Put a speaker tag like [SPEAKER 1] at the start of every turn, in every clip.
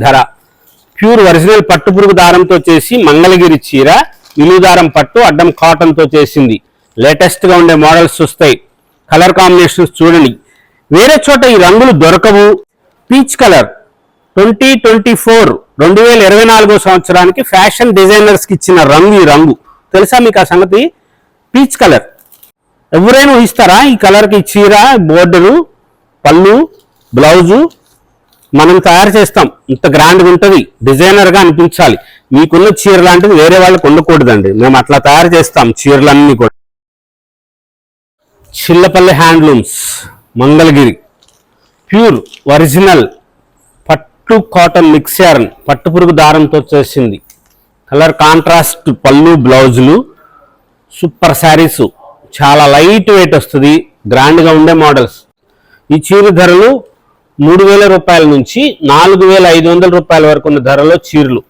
[SPEAKER 1] ధర pure original పట్టు పురుగు దారంతో చేసి మంగళగిరి చీర, నిలువుదారం పట్టు అడ్డం కాటన్ తో చేసింది. లేటెస్ట్ గా ఉండే మోడల్స్ వస్తాయి. కలర్ కాంబినేషన్స్ చూడండి. వేరే చోట ఈ రంగులు దొరకవు. పీచ్ కలర్ 2024 సంవత్సరానికి ఫ్యాషన్ డిజైనర్స్ కి ఇచ్చిన రంగు. ఈ రంగు తెలుసా మీకు ఆ సంగతి? పీచ్ కలర్ ఎవరైనా ఊహిస్తారా? ఈ కలర్ కి చీర, బోర్డరు, పళ్ళు, బ్లౌజు మనం తయారు చేస్తాం. ఇంత గ్రాండ్గా ఉంటుంది, డిజైనర్ గా అనిపించాలి. మీకున్న చీర లాంటిది వేరే వాళ్ళకి ఉండకూడదండి. మేము అట్లా తయారు చేస్తాం చీరలన్నీ కూడా. Chillapalli handlooms, Mangalagiri pure original పట్టు కాటన్ మిక్స్ యార్న్, పట్టు పురుగు దారంతో చేసింది. కలర్ కాంట్రాస్ట్ పళ్ళు, బ్లౌజులు, సూపర్ శారీస్, చాలా లైట్ వెయిట్ వస్తుంది, గ్రాండ్గా ఉండే మోడల్స్. ఈ చీర ధరలు 3000 రూపాయల నుంచి 4500 రూపాయల వరకు ఉన్న ధరలో చీరలు.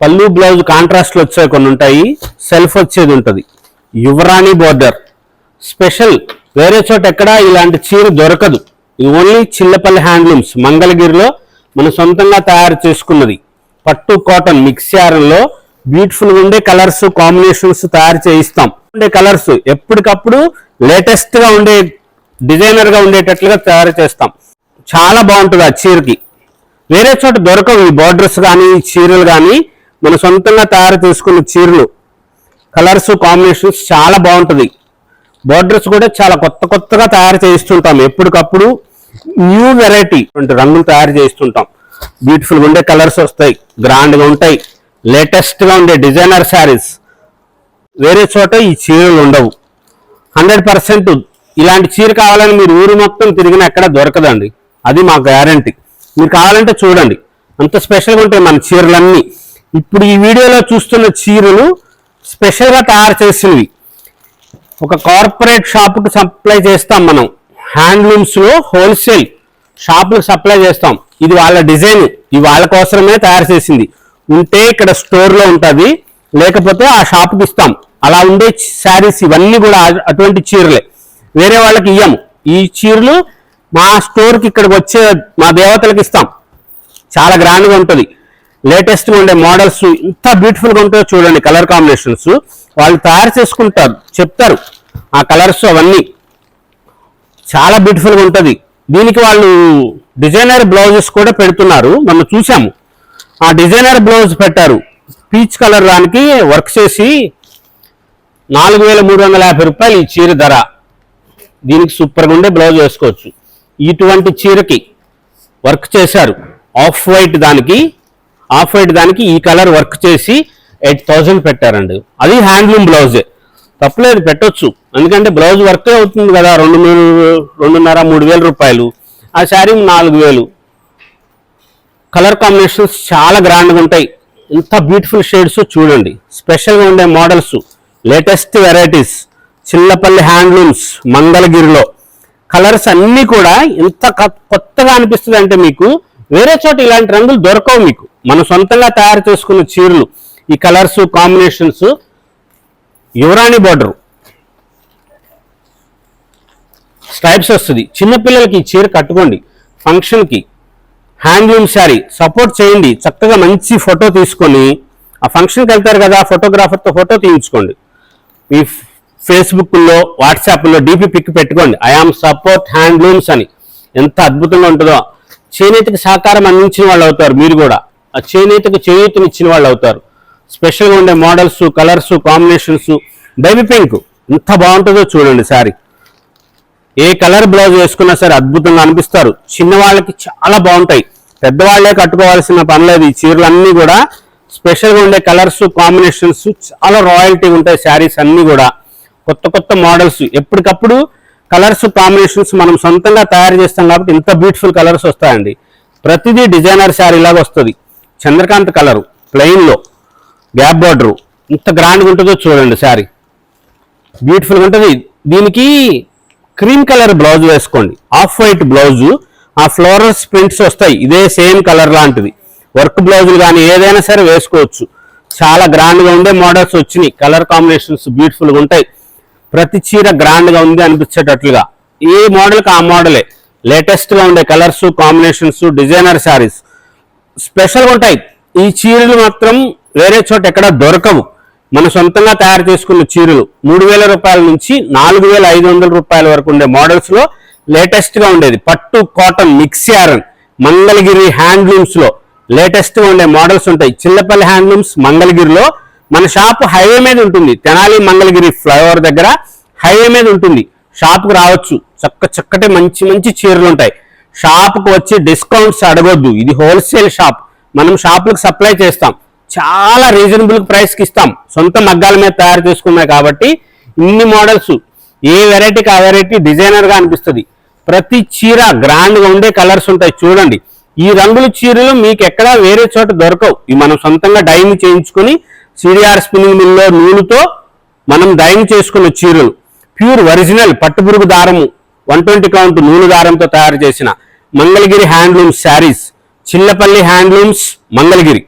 [SPEAKER 1] పళ్ళు బ్లౌజ్ కాంట్రాస్ట్లు వచ్చాయి, కొన్ని ఉంటాయి, సెల్ఫ్ వచ్చేది ఉంటుంది. యువరాణి బోర్డర్ స్పెషల్, వేరే చోట ఎక్కడా ఇలాంటి చీర దొరకదు. ఓన్లీ చిల్లపల్లి హ్యాండ్లూమ్స్ మంగళగిరిలో మనం సొంతంగా తయారు చేసుకున్నది. పట్టు కాటన్ మిక్స్ యార్న్లో బ్యూటిఫుల్ ఉండే కలర్స్ కాంబినేషన్స్ తయారు చేయిస్తాం. ఉండే కలర్స్ ఎప్పటికప్పుడు లేటెస్ట్ గా ఉండే, డిజైనర్ గా ఉండేటట్లుగా తయారు చేస్తాం. చాలా బాగుంటుంది ఆ చీరకి. వేరే చోట దొరకవు ఈ బోర్డర్స్ కానీ, ఈ చీరలు కానీ. మన సొంతంగా తయారు చేసుకున్న చీరలు, కలర్స్ కాంబినేషన్స్ చాలా బాగుంటుంది. బోర్డర్స్ కూడా చాలా కొత్తగా తయారు చేయిస్తుంటాం. ఎప్పటికప్పుడు న్యూ వెరైటీ రంగులు తయారు చేయిస్తుంటాం. బ్యూటిఫుల్గా ఉండే కలర్స్ వస్తాయి, గ్రాండ్గా ఉంటాయి, లేటెస్ట్ గా ఉండే డిజైనర్ శారీస్. వేరే చోట ఈ చీరలు ఉండవు. 100% ఇలాంటి చీర కావాలని మీరు ఊరు మొత్తం తిరిగినా ఎక్కడ దొరకదండి. అది మా గ్యారంటీ. మీరు కావాలంటే చూడండి, అంత స్పెషల్గా ఉంటాయి మన చీరలన్నీ. ఇప్పుడు ఈ వీడియోలో చూస్తున్న చీరలు స్పెషల్గా తయారు చేసినవి. ఒక కార్పొరేట్ షాపుకి సప్లై చేస్తాం మనం. హ్యాండ్లూమ్స్లో హోల్సేల్ షాపులకు సప్లై చేస్తాం. ఇది వాళ్ళ డిజైన్, ఇది వాళ్ళ కోసమే తయారు చేసింది. ఉంటే ఇక్కడ స్టోర్లో ఉంటుంది, లేకపోతే ఆ షాప్కి ఇస్తాం. అలా ఉండే శారీస్ ఇవన్నీ కూడా అటువంటి చీరలే, వేరే వాళ్ళకి ఇయ్యము. ఈ చీరలు మా స్టోర్కి ఇక్కడికి వచ్చే మా దేవతలకు ఇస్తాం. చాలా గ్రాండ్గా ఉంటుంది, లేటెస్ట్గా ఉండే మోడల్స్ ఇంత బ్యూటిఫుల్గా ఉంటుందో చూడండి. కలర్ కాంబినేషన్స్ వాళ్ళు తయారు చేసుకుంటారు, చెప్తారు ఆ కలర్స్ అవన్నీ. చాలా బ్యూటిఫుల్గా ఉంటుంది. దీనికి వాళ్ళు డిజైనర్ బ్లౌజెస్ కూడా పెడుతున్నారు, మనం చూసాము. ఆ డిజైనర్ బ్లౌజ్ పెట్టారు, పీచ్ కలర్ దానికి వర్క్ చేసి 4350 రూపాయలు ఈ చీర ధర. దీనికి సూపర్గా ఉండే బ్లౌజ్ వేసుకోవచ్చు. ఇటువంటి చీరకి వర్క్ చేశారు. ఆఫ్ వైట్ దానికి ఈ కలర్ వర్క్ చేసి 8000 పెట్టారండి. అది హ్యాండ్లూమ్ బ్లౌజే, తప్పలేదు, పెట్టొచ్చు. ఎందుకంటే బ్లౌజ్ వర్క్ అవుతుంది కదా. 2,500-3,000 రూపాయలు. ఆ శారీ 4000. కలర్ కాంబినేషన్స్ చాలా గ్రాండ్గా ఉంటాయి. ఇంత బ్యూటిఫుల్ షేడ్స్ చూడండి. స్పెషల్గా ఉండే models, latest varieties, Chillapalli handlooms మంగళగిరిలో. కలర్స్ అన్నీ కూడా ఎంత కొత్తగా అనిపిస్తుంది అంటే మీకు వేరే చోట ఇలాంటి రంగులు దొరకవు మీకు. మనం సొంతంగా తయారు చేసుకున్న చీరలు, ఈ కలర్స్ కాంబినేషన్స్. యువరాణి బోర్డర్ స్ట్రైప్స్ వస్తుంది. చిన్నపిల్లలకి ఈ చీర కట్టుకోండి ఫంక్షన్కి. హ్యాండ్లూమ్ శారీ సపోర్ట్ చేయండి. చక్కగా మంచి ఫోటో తీసుకొని ఆ ఫంక్షన్కి వెళ్తారు కదా, ఫోటోగ్రాఫర్తో ఫోటో తీయించుకోండి. మీ ఫేస్బుక్లో, వాట్సాప్లో డీపీ పిక్ పెట్టుకోండి, ఐఆమ్ సపోర్ట్ హ్యాండ్లూమ్స్ అని. ఎంత అద్భుతంగా ఉంటుందో. చేనేతకి సహకారం అందించిన వాళ్ళు అవుతారు మీరు కూడా. ఆ చేనేతకు చేయూతనిచ్చిన వాళ్ళు అవుతారు. స్పెషల్గా ఉండే models, colours combinations. Baby pink ఎంత బాగుంటుందో చూడండి శారీ. ఏ కలర్ బ్లౌజ్ వేసుకున్నా సరే అద్భుతంగా అనిపిస్తారు. చిన్నవాళ్ళకి చాలా బాగుంటాయి, పెద్దవాళ్లే కట్టుకోవాల్సిన పనిలేదు. ఈ చీరలన్నీ కూడా స్పెషల్గా ఉండే కలర్స్ కాంబినేషన్స్, చాలా రాయల్టీ ఉంటాయి శారీస్ అన్నీ కూడా. కొత్త మోడల్స్ ఎప్పటికప్పుడు కలర్స్ కాంబినేషన్స్ మనం సొంతంగా తయారు చేస్తాం కాబట్టి ఇంత బ్యూటిఫుల్ కలర్స్ వస్తాయండి. ప్రతిదీ డిజైనర్ శారీ లాగా వస్తుంది. చంద్రకాంత్ కలరు ప్లెయిన్లో గ్యాప్ బార్డరు ఇంత గ్రాండ్గా ఉంటుందో చూడండి శారీ. బ్యూటిఫుల్గా ఉంటుంది. దీనికి క్రీమ్ కలర్ బ్లౌజ్ వేసుకోండి, ఆఫ్ వైట్ బ్లౌజు. ఆ ఫ్లోరల్స్ ప్రింట్స్ వస్తాయి, ఇదే సేమ్ కలర్ లాంటిది. వర్క్ బ్లౌజులు కానీ ఏదైనా సరే వేసుకోవచ్చు. చాలా గ్రాండ్గా ఉండే మోడల్స్ వచ్చినాయి. కలర్ కాంబినేషన్స్ బ్యూటిఫుల్గా ఉంటాయి. ప్రతి చీర గ్రాండ్గా ఉంది అనిపించేటట్లుగా. ఏ మోడల్కి ఆ మోడలే. లేటెస్ట్గా ఉండే కలర్స్ కాంబినేషన్స్, డిజైనర్ శారీస్. స్పెషల్గా ఉంటాయి. ఈ చీరలు మాత్రం వేరే చోట ఎక్కడ దొరకవు. మన సొంతంగా తయారు చేసుకున్న చీరలు 3,000 రూపాయల నుంచి 4,500 రూపాయల వరకు ఉండే మోడల్స్ లో లేటెస్ట్ గా ఉండేది పట్టు cotton mix yarn Mangalagiri handlooms లో లేటెస్ట్ గా ఉండే మోడల్స్ ఉంటాయి. చిల్లపల్లి హ్యాండ్లూమ్స్ మంగళగిరిలో. మన షాప్ హైవే మీద ఉంటుంది. తెనాలి మంగళగిరి ఫ్లైఓవర్ దగ్గర హైవే మీద ఉంటుంది. షాప్కి రావచ్చు. చక్కటి మంచి మంచి చీరలు ఉంటాయి. షాప్కి వచ్చి డిస్కౌంట్స్ అడగొద్దు. ఇది హోల్సేల్ షాప్. మనం షాపులకు సప్లై చేస్తాం. చాలా రీజనబుల్ ప్రైస్కి ఇస్తాం. సొంత మగ్గాల మీద తయారు చేసుకున్నాయి కాబట్టి ఇన్ని మోడల్స్, ఏ వెరైటీకి ఆ వెరైటీ డిజైనర్గా అనిపిస్తుంది. ప్రతి చీర గ్రాండ్గా ఉండే కలర్స్ ఉంటాయి. చూడండి, ఈ రంగుల చీరలు మీకు ఎక్కడా వేరే చోట దొరకవు. ఇవి మనం సొంతంగా డైయింగ్ చేయించుకుని సిడిఆర్ స్పిన్నింగ్ మిల్లో నూలుతో మనం డైయింగ్ చేసుకున్న చీరలు. ప్యూర్ ఒరిజినల్ పట్టుపురుగు దారము 120 కౌంట్ నూలు దారంతో తయారు చేసిన మంగళగిరి హ్యాండ్లూమ్స్ శారీస్. చిల్లపల్లి హ్యాండ్లూమ్స్ మంగళగిరి.